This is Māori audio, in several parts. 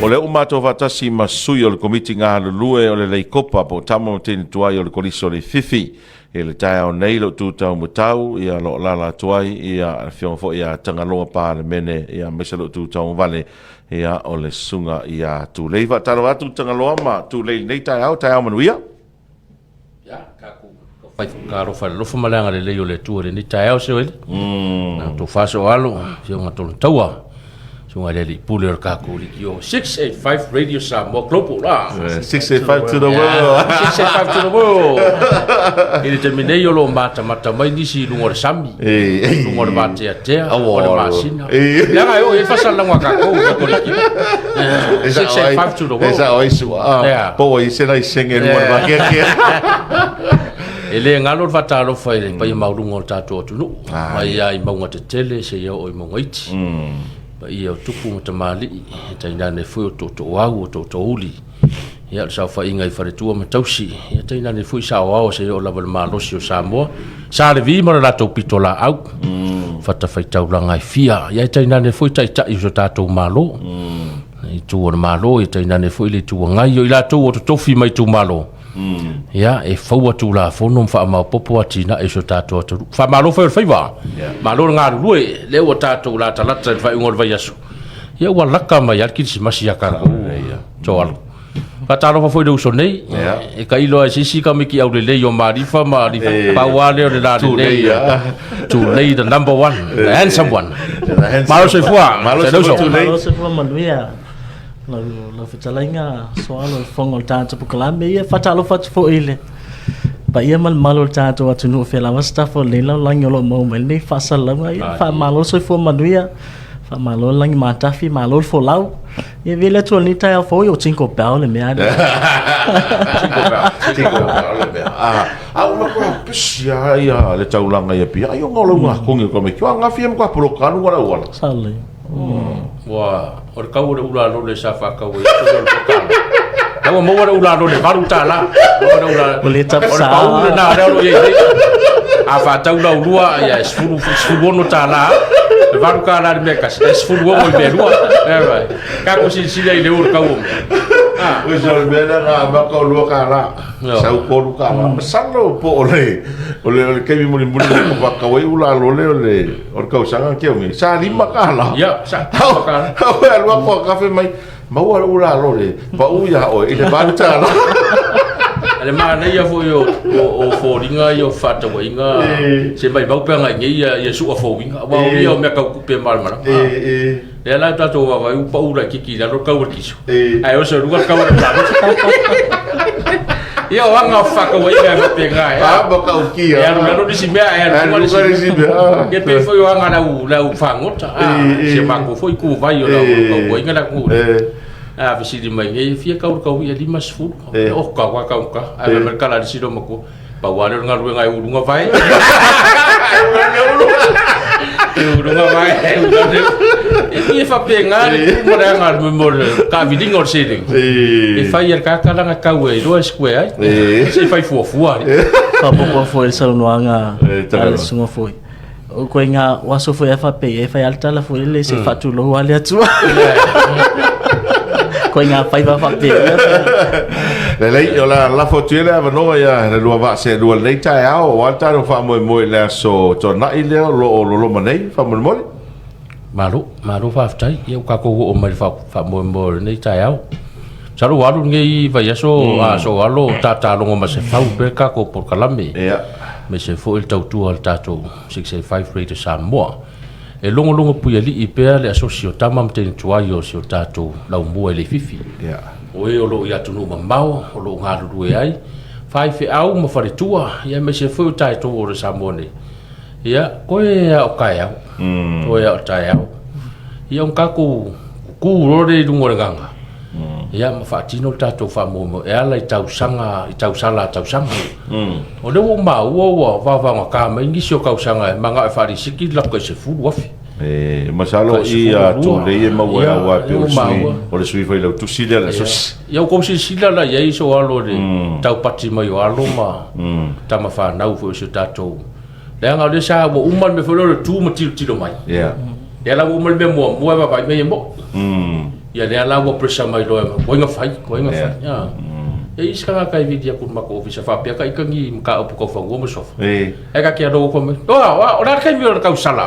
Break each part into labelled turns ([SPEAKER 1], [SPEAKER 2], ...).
[SPEAKER 1] O le umato vatasi masui o le komiti ngā lulue o le leikopa po tamo tini tuai o le koliso le fifi. E le tae o nei lo tūtau mutau ia lo lala tuai ia fionfo ia tangaloa pā le mene ia mesa lo tūtau vale ia o le sunga ia tu leiva. Taro atu tangaloa ma tu lei nei tae au manuia.
[SPEAKER 2] Ya, kaku. Karo fai lofa malanga le leo le tua le ni tae au seo ele. Na to faso alo, fio ngatolo taua. Sunga le pule o kaku li kio 685 Radio Samoa Global la.
[SPEAKER 1] 685 to the world.
[SPEAKER 2] 685 to the world. Ele terminei o lo mata mai nisi lungo le sami. Lungo le mate atea, o le masina. Langa yo e fasa langa kaku ko li kio. 685 to the world.
[SPEAKER 1] Esa oisu. Po i se lai senge lungo le mate.
[SPEAKER 2] Ele ngalo fatalo fai le pai maurungo tato tunu. Mai ai maunga te tele se yo o maunga iti. Ia o tupu mo tamali taina ne foi o toto au o toto uli ia sa fa inga I faretua ma tausi ia taina ne foi sa o se o lava malosi o Samoa sa le vi mo la to pitola au fata fai taulanga I fia ia taina ne foi tai tai o tato malo I tu o malo ia taina ne foi le tu ngai o ila tu o tofi mai tu malo ia e fau tu la fono fa ma popo atina e so tato fa malo fa va malo nga lue le o tato la talata fa ngol va yasu ia wa laka ma yaki si masia kara ia toal fa talo fa foi do so nei e kai lo sisi ka miki au le yo marifa ma ri pa wale o le la nei to lay the number one the handsome one malo se fua
[SPEAKER 3] manuia la fitalainga soalo fongo tanto pukalame ia fatalo fo ile pa ia malo tanto atu no fela wasta fo le la langolo mo mel fa sala fa malo so fo manuia fa malo lang mata fi malo fo lau ia vele to ni ta fo yo cinco paole me ada
[SPEAKER 1] cinco paole me uma ko pisia ia le taulanga ia pia yo ngolo nga kongi ko me ko nga fi ko polokanu wala
[SPEAKER 3] sale
[SPEAKER 2] wa o kau le ula lo le safa kau e to le pokal kau mo ora ula lo le baru tala ora ula
[SPEAKER 3] le tap sa
[SPEAKER 2] kau le na lo ye a fa tau la ulua ya sfulu no tala le baru kala le mekas sfulu mo be lua ka ko si le ur kau
[SPEAKER 1] o so be na ba ko lo kala sa ko lu kala salo po ole ke mi mo ko ba ka we ula lo le or kau sanga ke mi sa lima kala
[SPEAKER 2] ya sa kala
[SPEAKER 1] lo ko ka fe mai ma ula lo le pa u ya o ile ba ta
[SPEAKER 2] ale mana ia fo yo o fo ringa yo fata winga se mai bau penga ngi ia su fo winga wa ia me ka ku pe mal mana e la ta to wa u pa u ra kiki la ro ka ur kiso ai o so ru ka ur la ia wa nga fa ka winga me penga
[SPEAKER 1] ba ka u ki
[SPEAKER 2] ya ro disi me ai ro disi me ke pe fo yo nga la u fa ngota se ma ko fo ku vai yo la ko winga la ku visi di mai e fia kau ia 5 o ka a me kala di sido mako pa wale nga ruwe nga urunga vai urunga vai e fa penga mo ra nga mo ka viding or setting e fa ia ka kala nga kau e do square se fa fu
[SPEAKER 3] fa popo fo el salon nga ala sungo foi o ko nga waso foi fa pe e fa alta la foi le se fa tu lo wale atu ko nga fai va fa
[SPEAKER 1] lei la fotiele ava no ya le lua va se lua lei tai ao wa ta no fa mo le so to na ile lo manei fa mo
[SPEAKER 2] malu fa tai eu ka ko o mai fa mo nei tai ao saru walu ngai va yaso so alo ta longo ma se fa pe ka ko por kalame me se fo il tautu al tato 685 Radio Samoa e longo puia li I pea le asosio tamam te tuai o sio tato lau mua le fifi o e o lo ia tunu mamao o lo ngaru e ai fai fe au ma fare tua ia me se foi tai to o Samoa ia ko e o kai au o e o tai au ia un kaku ku ro de dungo ganga ia ma fatino tato fa mo e ala I tau sanga o le o ma o va ka me ngi sio ka sanga manga e fari siki la ko se fu wafi
[SPEAKER 1] masalo ia to le e ma wa pe o le sui foi le tu sila la sos
[SPEAKER 2] ia ko si sila la ia so alo de tau pati mai o alo ma tama fa na fo se tato le nga le sa mo umman me fo le tu ma tilo mai ia la mo me mo va vai me mo ia le ala wa pressure mai lo ko inga fai ya e iska ka video kun ma ko office fa pia ka ikangi ka opo ko fa ngo mo sofa e ka kia do ko me ora ka mi ora ka usala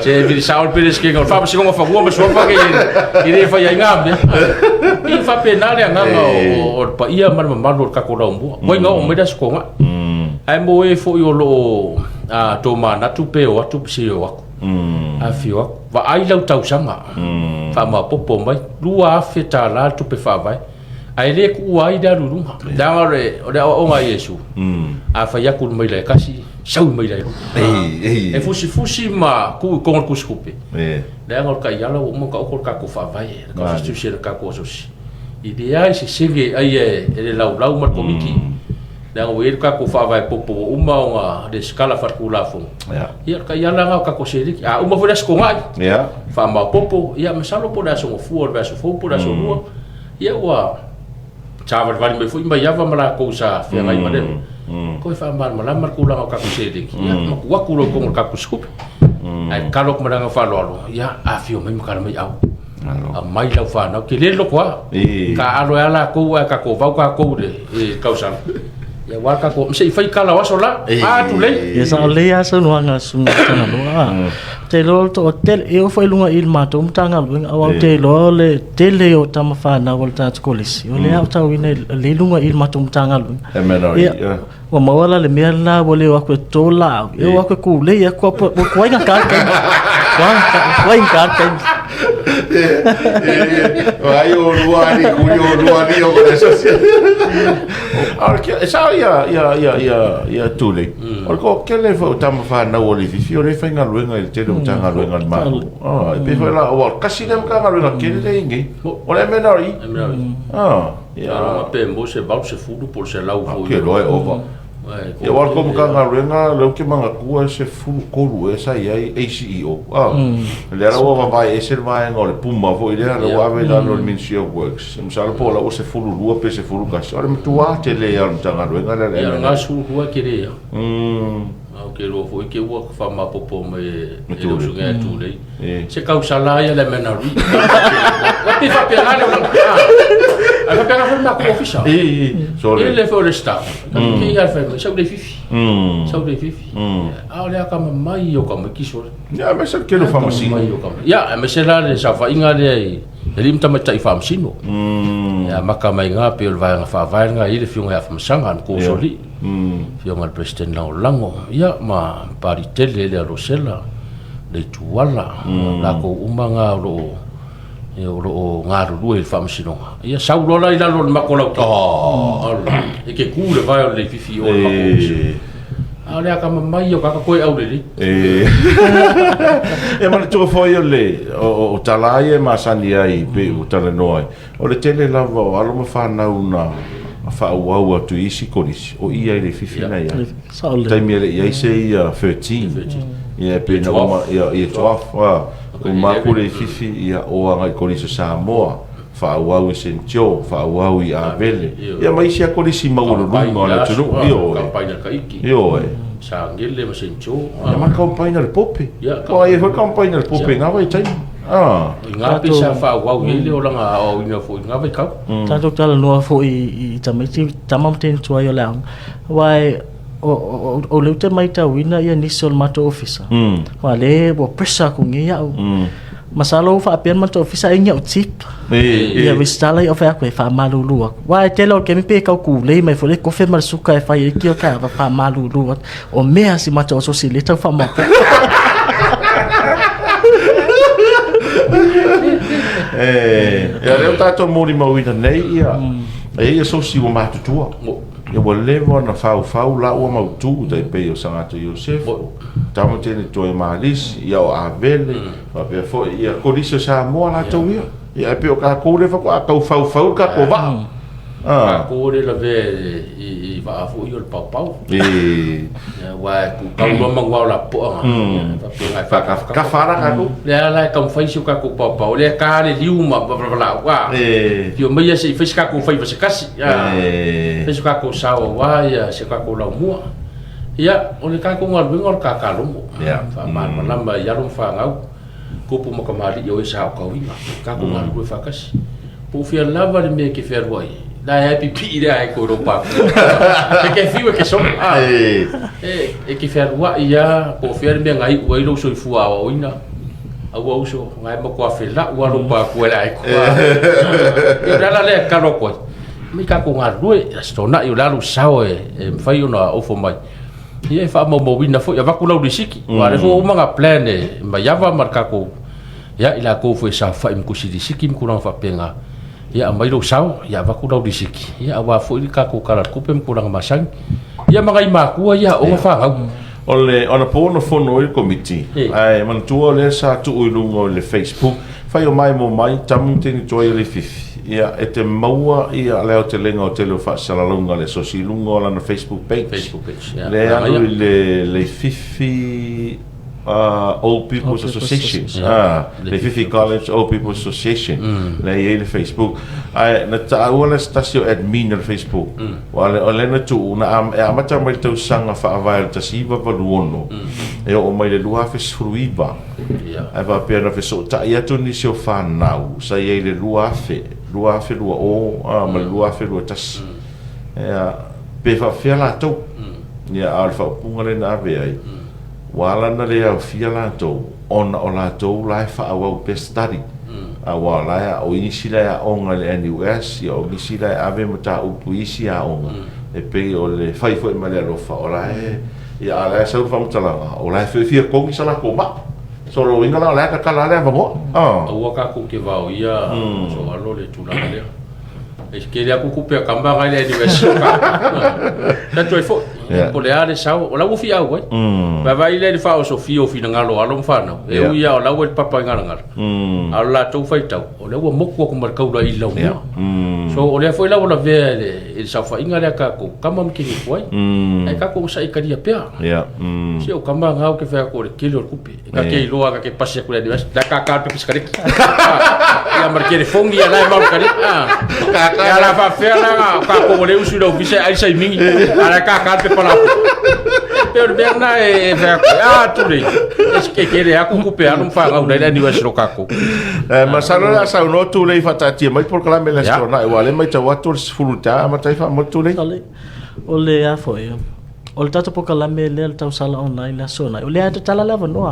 [SPEAKER 2] je vi saul pires ke ko fa si ngo fa ngo mo sofa ke ire fa ya ngam i fa penale nga o pa ia mar ma lo ka ko ra mo ko inga o me das ko nga ai mo e fo yo lo a to ma na tu pe o tu si o ako a fio va ai lau tau sanga fa ma popo mai lua feta la tu pe fa vai ai le ku ai da lu da ngare o da o nga yesu a fa ya ku mai le kasi sau mai le e fusi ma ku ko ku skupe da ngor ka ya la o mo ka ko ka ku fa vai ka stu se ka ko so si idea se sege ai e lau mar komiki da o ir ka ko fa vai popo uma nga de skala far ku la fo ia ka ya la ka ko se a uma fo das ko ngai fa ma popo ia me salo po da so fu o da so fu po da so ru ia wa chavar vale me fui mai ava mala ko sa fe mai mane ko fa mal mala mar ku la ka ko se ia ma ku ku ro ko ka ku skup ai ka lo ko mara fa lo ia a fio mai ka mai au a mai la fa na ke le lo kwa ka alo ala ko ka ko va ka ko de ka sa ya wa ka ko se fai kala wa sola a tu le
[SPEAKER 3] ya sa le ya so no nga sunga kana lo te lo to hotel e o foi lunga il mato mtanga lo au te lo le te le o tama fa na volta skolis o le au ta wina le lunga il mato mtanga lo
[SPEAKER 1] ya
[SPEAKER 3] o mawala le mea la wole wa ko tola e wa ko ku le ya ko ko inga ka wa inga ka
[SPEAKER 1] ai o luani o ko eso esa ya tule o ko ke le fo tama fa na wole fi o le fa nga luenga il te do tanga luenga ma pe fa la o kasi dem ka nga luenga ke le ingi o le menori
[SPEAKER 2] ya pe mo se ba se fudu por se la u
[SPEAKER 1] ke lo e over e war como ka nga luenga lo ke manga ku se fu ko lu esa ia ACEO le era o vai ese vai ngol puma vo ile era o ave da no Ministry of Works msalo po la o se fu lu pe se fu lu ka ora mtua te le ya tanga luenga le
[SPEAKER 2] ya nga su hu ke le ya ke lo foi ke wo fa ma popo me lo su ga tu le se causa la ya le menari wa pe fa pe ngale a fa pe fa ko official
[SPEAKER 1] so
[SPEAKER 2] le foresta ke ya fa sa de fifi a le ka mai yo ka me kiso
[SPEAKER 1] ya me se ke lo fa masino
[SPEAKER 2] ya me se la le sa fa inga le lim tama tai fa masino ya maka mai nga pe va fa va nga ile fiunga ya fa masanga ko soli fiunga al president lango ya ma pari tele le rosela le tuala la ko umanga ro o ngaru le fa masino ya sa lola ila lo makola e ke ku le va le fifi o ma ale ka mai yo ka ko au le
[SPEAKER 1] e ma tu foi le o talaie ma sania I pe o tale noi o le tele lava alo ma fa na una fa wa tu isi koris o ia le fifi na ia tai mi le ia se 13 ia pe na ma ia 12 o ma ku le fifi ia o anga koris sa moa fa wa sencho fa wa a vele ia mai sia koris ma o lu ma le tu io
[SPEAKER 2] campagna ka iki
[SPEAKER 1] io
[SPEAKER 2] sa ngele ma sencho
[SPEAKER 1] ma campagna le pope o ia fa campagna le pope nga vai tai
[SPEAKER 2] nga pe sa fa wa ile o langa o ina fo nga vai ka
[SPEAKER 3] ta to tala no fo I tamam ten tua yo lang wai o le te mai ta wina ia nisol mato officer wa le bo pressure ko ngi ya masalo fa apian mato officer inga o tip ia vistala o fa ko fa malulu wa te lo ke mi pe ka ku le mai fo le ko fe mal suka fa ye ki o ka fa malulu o mea si mato so si le ta fa ma
[SPEAKER 1] ia leo tato mori mauina nei ia so si o matutua ia wa levo na fau la o mautu dai pe o sangato Josef tamo tene toi malis ia o avele va pe fo ia koriso sa mo la to ia pe o ka ko le fa ko fau ka ko va
[SPEAKER 2] ko le la ve I va fu io il pau ya wa ku ka lo mangwa la po
[SPEAKER 1] fa ka fara ka ko
[SPEAKER 2] la ka fai su ka ko pau le ka le liuma la wa io me ya se fai ka ko fai va se kasi ya fai su ka ko sa wa ya se ka ko la mua ya o le ka ko ngor ka lo mo fa ma lamba ya lo fa ngau kupu makamali yo sa ka winga ka ko ngal ko fakas po fia lava de me ke fer wai da happy pi de ai ko ropa ke fiwe ke so e ke fer wa ya po fer me ngai wai lo so fu a oina au so ngai mo ko fela wa ropa ko ai ko e dala le ka ro ko mi ka ko ngal due sto na yo la lu sao e fai una o fo mai ia fa mo wina fo ya va ku lo disiki wa le fo manga plan e ma ya va marka ko ya ila ko fo sa fa im ku si disiki im ku na fa penga ya mai lo sao ya va ku lo disiki ya wa fo ka ko kala ku pem ku na masang ya manga ima ku ya o fa
[SPEAKER 1] ole ona po no fo no il committee ai man tu le sa tu ulungo le Facebook fai o mai mo mai tamu te ni toi le fifi ia e te maua ia leo te lenga o te leo whaasalalunga le sosilunga o lana Facebook page le anu le fifi Old People's Association le fifi College Old People's Association le ia le Facebook ai na taua le stasio admin le Facebook wale o lena tu na amata mai tau sanga whaavai ta siva valuono e o mai le lua fesfruiva ai va pena feso ta ia tu ni sio whanau sa ia le lua o ma lua lua tas pe fa fia la tau ia alfa punga le na ave ai wala na le au fia la tau ona o la tau lai fa au pe study a wala ya o isi la onga le NUS ia o isi la ave mata u isi a onga e pe o le fai foi ma le rofa o la ia ala sa fa mutala o la fia ko mi sala ko ma so lo inga la ka kala le va mo
[SPEAKER 2] o ka ku ke va o ia so alo le tula le es que le aku ku pe kamba ga le diverso ka to fo po le ale sa o la u fia o va va ile fa o so fio fina ngalo alo mfana e u ia o la o papa ngala ngala ala to fai tau o le o moko ko mar kaula i lo so o le foi la o la ve il sa fa inga le ka ko kama mkini foi e ka ko sa ikaria pe si o kamba ngau ke fa ko le kilo kupi ka ke lo ka ke pase ko le da ka ka pe piskari ia mar ke fongi ala mar kari ya la fa fe la ka ko le usu do bise ai sai mingi ala ka ka pe pala pero berna e fa tu le es que quere a ku pe anu fa ngau dai ni wasro ka ko
[SPEAKER 1] ma sa sa no tu le fa ta ti mai por kala me la sona e wale mai ta watur fuluta ma ta fa mo tu le
[SPEAKER 3] o le a foi o le tata poka lame le tau sala online la sona o le ata tala lava noa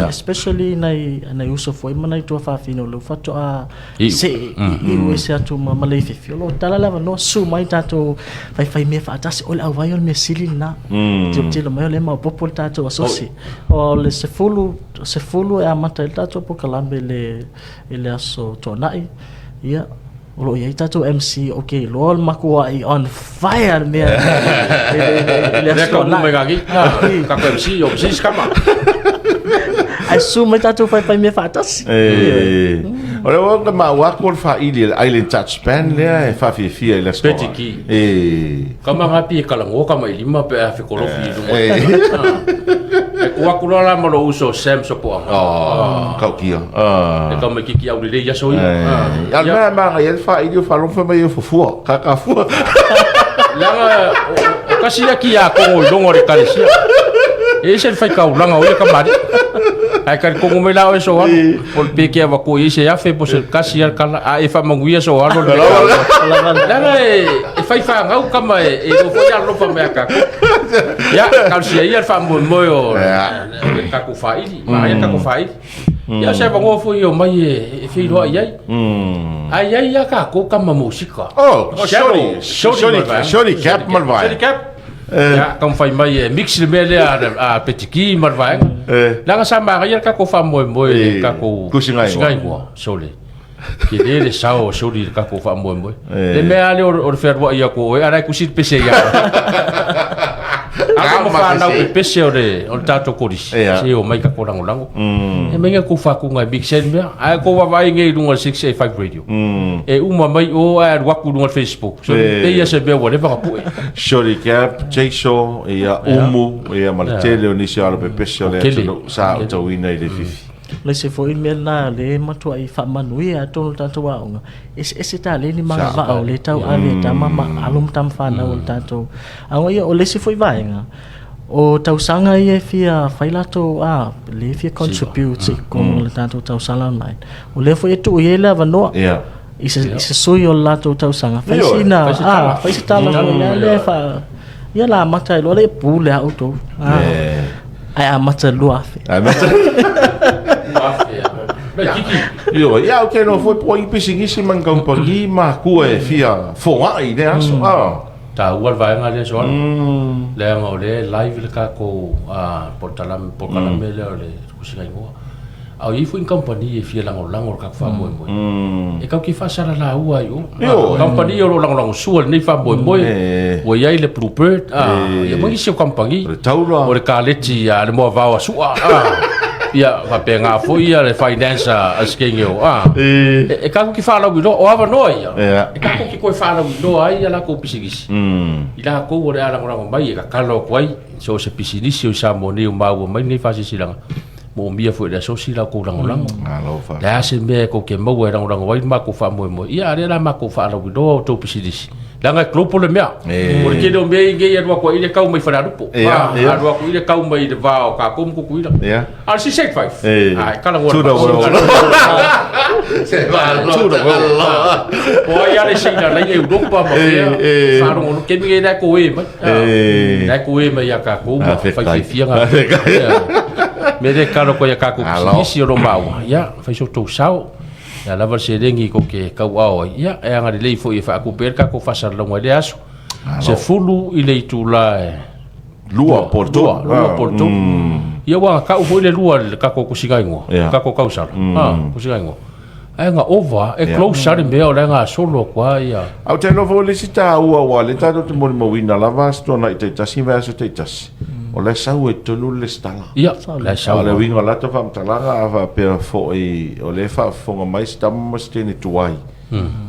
[SPEAKER 3] especially nai uso foi mana i tua whawhino lo whato a se i ue se atu ma le fifi o lo tala lava noa su mai tato whai mea whaatasi o le au vai o le mea sili na tilo mai o le mau popo le tato asosi o le se fulu e amata le tato poka lame le aso tonai ia Olo ia tato MC okay lol makua I on fire me
[SPEAKER 2] le ko mo megagi ka ko MC o sis kama
[SPEAKER 3] ai su mai tato fai me fatas
[SPEAKER 1] ora o ma wa ko fa Island touch span le fa fi le sko
[SPEAKER 2] petiki kama ngapi kala ngo kama lima pe fa ko lo fi lu ko la mo lo uso sem so po
[SPEAKER 1] ka kia
[SPEAKER 2] e kama kiki au le ya so
[SPEAKER 1] ya ma ya fa fa lo fa mai fu ka fu
[SPEAKER 2] la kasi ya kia ko longo re kalisia e se fa ka ulanga o ka mari ai kan ko me la o so wa por pe que va ko ise ya fe po se kasi ya kala e fa manguia so wa lo la e fa ngau kama e do fo ya lo fa me ka ya kalsia ya fa mo yo ka ko fa ili ma ya ka ko fa ili ya se va ngo fo yo mai e fi lo ai ai ya ka ko kama musika
[SPEAKER 1] sorry cap mal vai
[SPEAKER 2] ya kam fai mai mix le mele a petiki mar vai la nga sama ya ka ko fa mo ka ko kusingai mo sole ki le sao soli ka ko fa mo le me ale o fer wa ya ko ara ku sit pese ya ako mo fa na o pese o tato ko dis se o mai ka ko lango e me ko fa ku ngai big sen me ai ko wa vai ngai lunga 685 radio e uma mai o a wa ku lunga Facebook so e ya se be wa le ba ku
[SPEAKER 1] Shori cap Jason e a umu e a martele o nisi ala pe pese le sa o tawina i le fifi
[SPEAKER 3] le se foi mel na le matua I fa manui a tonu tato wa unga ese ta le ni manga va o le tau ave ta mama alum tam fa na o tato a o le se foi vai nga o tausanga ia fia failato le fia contribute ko le tato tausala online o le fo etu ia le vanoa isa sui o lato tausanga faisina faisitala ia le fa ia la mata lo le pu le auto ai a mata luafe
[SPEAKER 1] Yo, ya okay no foi po ipisi man compagnie ma ku e fia fo ai ne aso
[SPEAKER 2] ta ua vai nga le so le nga le live le ka ko portalam le le kusinga ngo au i fu in company e fia lango ka fa mo e ka ki fa sala la ua yo company yo lango su ni fa mo o ia le propert ia mo si company o le ka leti le mo va su ia va penga fo ia le finance askengeo e ka ki fa la wi o ava no ia e ka ki ko fa la wi no ai la ko pisigisi ila ko o le ala ngo mai ka kalo kwai so se pisinisi o sa mo ni ma o mai ni fa si silanga mo mia fo le so sila ko lango la se me ko ke mo era ngo wai ma ko fa mo ia le la ma ko fa la wi do to pisinisi langa klopo le mea o ke do me nge ia ko ile kau mai fa rupo a do ko ile kau mai de va o ka kom ku kuila al si 65 ai kala ngora se va o ia le sina la Europa ma fa no ke mi da ko e ma ya ka ko fa fia nga me de kala ko ya ka ko si ro mau ya fa so to sao ya lava se rengi ko ke kau ao ia e anga le fo e fa ku per ka ko fa sa longa le aso se fulu i le tula
[SPEAKER 1] lua porto
[SPEAKER 2] ia wa ka u le lua ka ko kusigaingo ka ko kausa kusigaingo ai nga over e close sare me o nga solo kwa ia
[SPEAKER 1] au te no vo le sita wa le tato te mo wina lava sto na te tasi verso te tasi o le sau e tonu le stala
[SPEAKER 2] ia le sau
[SPEAKER 1] le winga la to fam talanga ava per fo e o le fa fonga mai stam stene tuai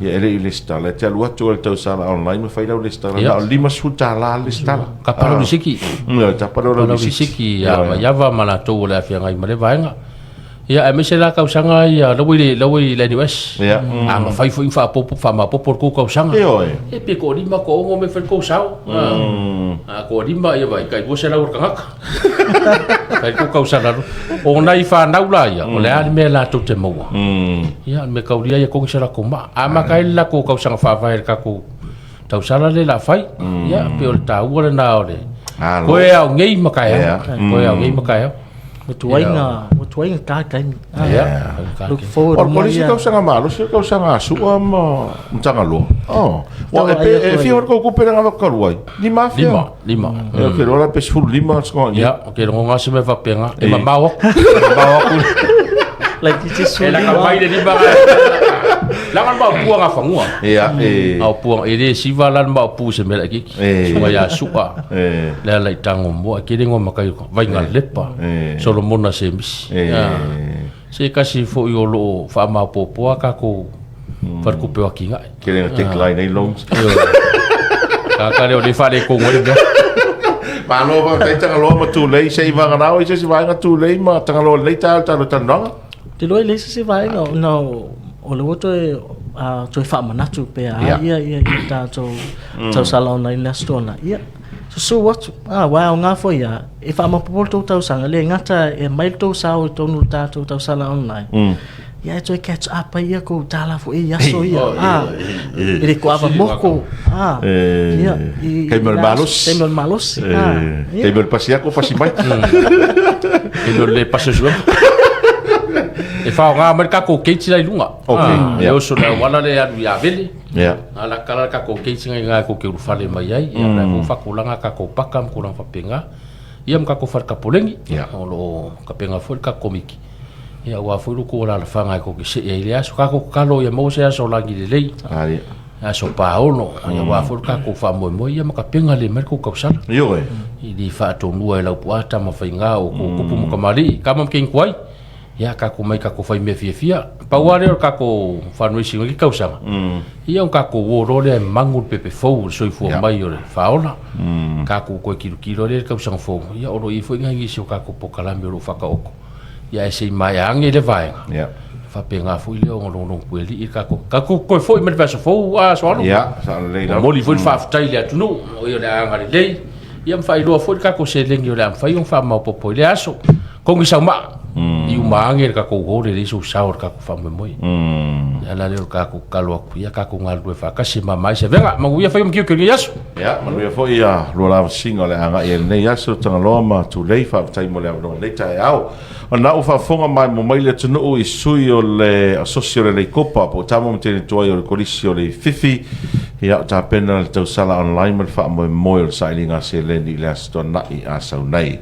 [SPEAKER 1] ia ele le stala te alua to le tau sala online me fai le stala na lima suta la le stala
[SPEAKER 2] ka palo ni siki
[SPEAKER 1] ta palo ni
[SPEAKER 2] siki ya ma yava mala to le afia ngai male vaenga ia e mese la kausanga ia lawai le US ma fai fo infa popo fa ma popo ko kausanga e pe ko lima ko ngo me fer ko sao ko lima ia vai kai bo se la urkanga kai ko kausanga o nai fa naula ia o le ani me la to te mo ia me kaulia ia ko se la ko ma ama kai la ko kausanga fa vai ka ko tau sala le la fai ia pe o ta ua na ole ko e au ngei makai ko e au ngei makai
[SPEAKER 3] Mutuainga ka kai. Look forward.
[SPEAKER 1] Or polisi kau sanga malo, si kau sanga suam mtanga lo. Wa e fi or ko kupera ngava kaluai. Ni mafia.
[SPEAKER 2] Lima.
[SPEAKER 1] E ke rola pe full lima sko.
[SPEAKER 2] Ya, ke ro nga se me va penga. E mawa. Mawa ku.
[SPEAKER 3] Like it is so.
[SPEAKER 2] Ela ka mai de lima. Langan ba puang nga fangua.
[SPEAKER 1] Ya,
[SPEAKER 2] au puang e de siva lan ba pu se me lagi. Sua ya supa. Le la tango mo ke de ngo makai ko. Vai nga lepa. Solomona se mis. Se kasi fo yo lo fa ma popo ka ko far ku pe wakinga.
[SPEAKER 1] Ke le tek line ai longs.
[SPEAKER 2] Ka le o le fa le ko ngore.
[SPEAKER 1] Ma lo va te tanga lo ma tu lei se va nga o se va nga tu lei ma tanga lo lei ta lo tananga.
[SPEAKER 3] Te lo le se vai no o le woto e to fa manatu pe ia ta to sala online la stona ia so what wa nga fo ia e fa ma popol to sanga le ngata e mail to sa o to nu ta to sala online ia to catch up ia ko tala fo ia so ia ele ko ava moko ia
[SPEAKER 1] Keimel malos Keimel pasia ko pasimai
[SPEAKER 2] Keimel le pasio e fa nga mer ka ko keiti lai lunga e o so na wala le anu ya vele ala kala ka ko keiti nga ko ke ufale mai ai e na ko fa kulanga ka ko pakam kulang fa penga ia mka ko far ka polengi o lo ka penga fo ka komiki ia wa fo ko la fa nga ko ke se e ia so ka ko kalo ia mo se so langi le lei a so paolo ia wa fo ka ko fa mo ia mka penga le mer ko ka sala
[SPEAKER 1] yo
[SPEAKER 2] i di fa to lua la puata ma fa nga o ko kupu mo kamali kama ken kwai ia ka ko mai ka ko fai me fia pa wale ka ko fa no isi ngi kausa ia ka ko wo role mangu pepe fo so fo mai ore faola ka ko kilo le kausa fo ia oro i fo ngi so ka ko pokala me ro fa ka oko ia ese mai ange le vai fa penga fo ile o lo pueli ka ko fo me verso fo so ia sa le na mo li fo fa tai le tu no o ia le anga le ia mfai loa fo ka ko se lengi o le mfai on fa mau popo le aso ko ngi sa ma i umange ka ko go le so sa ka ko fa mo ala le ka ko kalo ku ia ka ko ngal do fa ka si mama se venga ma ia fa mo ki ki yaso
[SPEAKER 1] ya ma ia fo ia lo la singa le anga ia ne yaso tanga lo ma tu le fa tai mo le no le tai au ona o fa fonga mai mo mai le tunu i sui o le asocio le kopa po tamo te toi o le kolisi o le fifi ia ta pena le tau sala online ma fa mo mo o sailinga se le ni le sto na i asau nei